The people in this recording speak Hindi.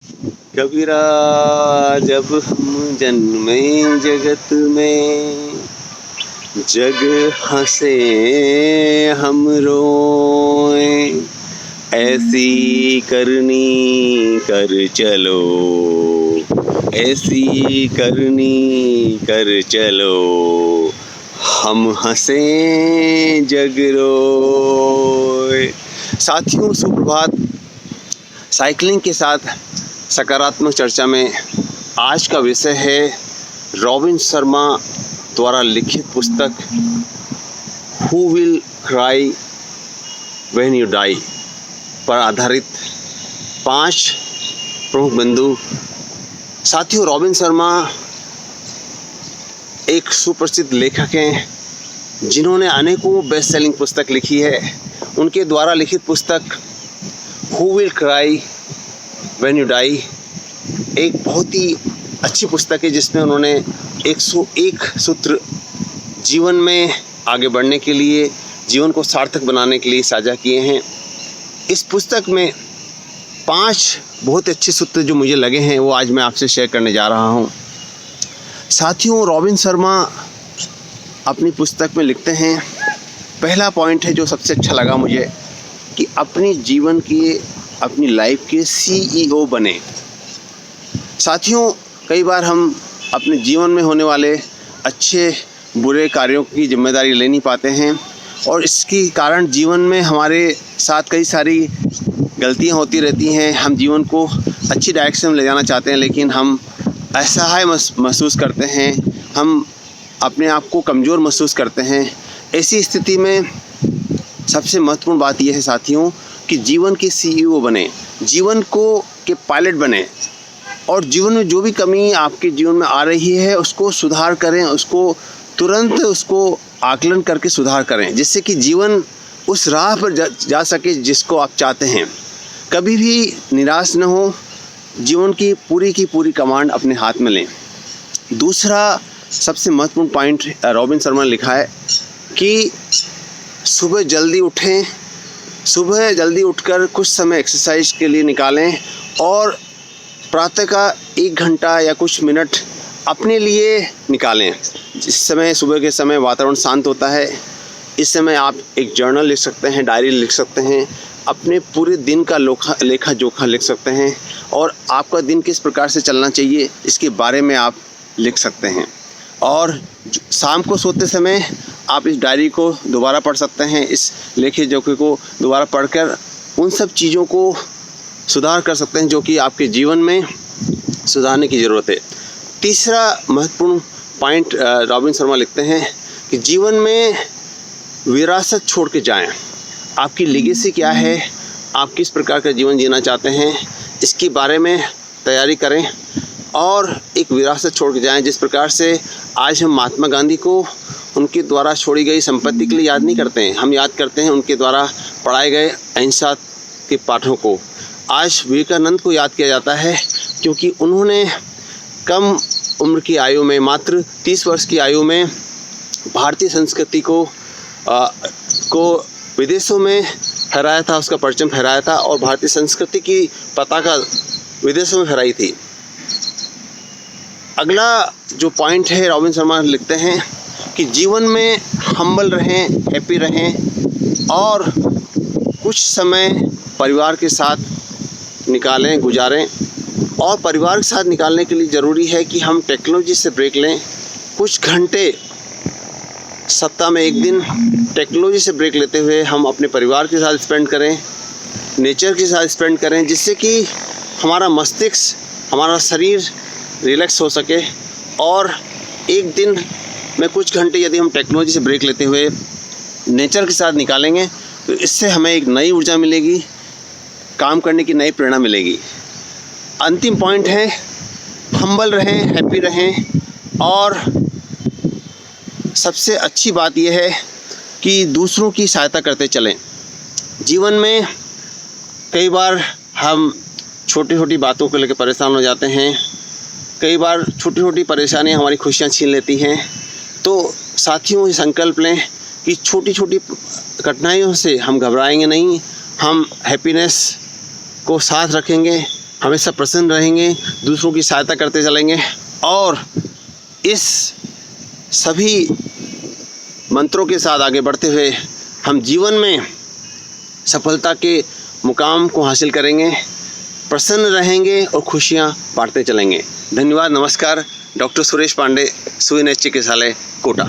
कबीरा जब हम जन्मे जगत में, जग हंसे हम रोए, ऐसी करनी कर चलो, ऐसी करनी कर चलो, हम हंसे जग रोए। साथियों सुप्रभात। साइकिलिंग के साथ सकारात्मक चर्चा में आज का विषय है रॉबिन शर्मा द्वारा लिखित पुस्तक who will cry when you die पर आधारित 5 प्रमुख बिंदु। साथियों, रॉबिन शर्मा एक सुप्रसिद्ध लेखक हैं जिन्होंने अनेकों बेस्ट सेलिंग पुस्तक लिखी है। उनके द्वारा लिखित पुस्तक who will cry when you die एक बहुत ही अच्छी पुस्तक है जिसमें उन्होंने 101 सूत्र जीवन में आगे बढ़ने के लिए, जीवन को सार्थक बनाने के लिए साझा किए हैं। इस पुस्तक में 5 बहुत अच्छे सूत्र जो मुझे लगे हैं वो आज मैं आपसे शेयर करने जा रहा हूँ। साथियों, रॉबिन शर्मा अपनी पुस्तक में लिखते हैं, पहला पॉइंट है जो सबसे अच्छा लगा मुझे, कि अपनी जीवन की, अपनी लाइफ के CEO बने। साथियों, कई बार हम अपने जीवन में होने वाले अच्छे बुरे कार्यों की जिम्मेदारी ले नहीं पाते हैं और इसके कारण जीवन में हमारे साथ कई सारी गलतियां होती रहती हैं। हम जीवन को अच्छी डायरेक्शन में ले जाना चाहते हैं लेकिन हम असहाय महसूस करते हैं, हम अपने आप को कमज़ोर महसूस करते हैं। ऐसी स्थिति में सबसे महत्वपूर्ण बात यह है साथियों कि जीवन के CEO बने, जीवन को के पायलट बने और जीवन में जो भी कमी आपके जीवन में आ रही है उसको सुधार करें, उसको तुरंत आकलन करके सुधार करें, जिससे कि जीवन उस राह पर जा सके जिसको आप चाहते हैं। कभी भी निराश न हो, जीवन की पूरी कमांड अपने हाथ में लें। दूसरा सबसे महत्वपूर्ण पॉइंट रॉबिन शर्मा ने लिखा है कि सुबह जल्दी उठें, सुबह जल्दी उठकर कुछ समय एक्सरसाइज के लिए निकालें और प्रातः का 1 घंटा या कुछ मिनट अपने लिए निकालें। जिस समय सुबह के समय वातावरण शांत होता है, इस समय आप एक जर्नल लिख सकते हैं, डायरी लिख सकते हैं, अपने पूरे दिन का लेखा जोखा लिख सकते हैं और आपका दिन किस प्रकार से चलना चाहिए इसके बारे में आप लिख सकते हैं। और शाम को सोते समय आप इस डायरी को दोबारा पढ़ सकते हैं, इस लेखे जोखे को दोबारा पढ़कर उन सब चीज़ों को सुधार कर सकते हैं जो कि आपके जीवन में सुधारने की ज़रूरत है। तीसरा महत्वपूर्ण पॉइंट रॉबिन शर्मा लिखते हैं कि जीवन में विरासत छोड़ के जाएं। आपकी लेगेसी क्या है, आप किस प्रकार का जीवन जीना चाहते हैं, इसके बारे में तैयारी करें और एक विरासत छोड़ के जाएं। जिस प्रकार से आज हम महात्मा गांधी को उनके द्वारा छोड़ी गई संपत्ति के लिए याद नहीं करते हैं, हम याद करते हैं उनके द्वारा पढ़ाए गए अहिंसा के पाठों को। आज विवेकानंद को याद किया जाता है क्योंकि उन्होंने कम उम्र की आयु में, मात्र 30 वर्ष की आयु में भारतीय संस्कृति को विदेशों में फहराया था, उसका परचम फहराया था और भारतीय संस्कृति की पताका विदेशों में फहराई थी। अगला जो पॉइंट है रॉबिन शर्मा लिखते हैं कि जीवन में हम्बल रहें, हैप्पी रहें और कुछ समय परिवार के साथ निकालें, गुजारें। और परिवार के साथ निकालने के लिए ज़रूरी है कि हम टेक्नोलॉजी से ब्रेक लें। कुछ घंटे सप्ताह में 1 दिन टेक्नोलॉजी से ब्रेक लेते हुए हम अपने परिवार के साथ स्पेंड करें, नेचर के साथ स्पेंड करें, जिससे कि हमारा मस्तिष्क, हमारा शरीर रिलैक्स हो सके। और एक दिन में कुछ घंटे यदि हम टेक्नोलॉजी से ब्रेक लेते हुए नेचर के साथ निकालेंगे तो इससे हमें एक नई ऊर्जा मिलेगी, काम करने की नई प्रेरणा मिलेगी। अंतिम पॉइंट है हम्बल रहें, हैप्पी रहें और सबसे अच्छी बात यह है कि दूसरों की सहायता करते चलें। जीवन में कई बार हम छोटी छोटी बातों को लेकर परेशान हो जाते हैं, कई बार छोटी छोटी परेशानियां हमारी खुशियां छीन लेती हैं। तो साथियों, ये संकल्प लें कि छोटी छोटी कठिनाइयों से हम घबराएंगे नहीं, हम हैप्पीनेस को साथ रखेंगे हमेशा प्रसन्न रहेंगे, दूसरों की सहायता करते चलेंगे और इस सभी मंत्रों के साथ आगे बढ़ते हुए हम जीवन में सफलता के मुकाम को हासिल करेंगे, प्रसन्न रहेंगे और खुशियाँ बांटते चलेंगे। धन्यवाद। नमस्कार। डॉक्टर सुरेश पांडे, सुविनय चिकित्सालय, कोटा।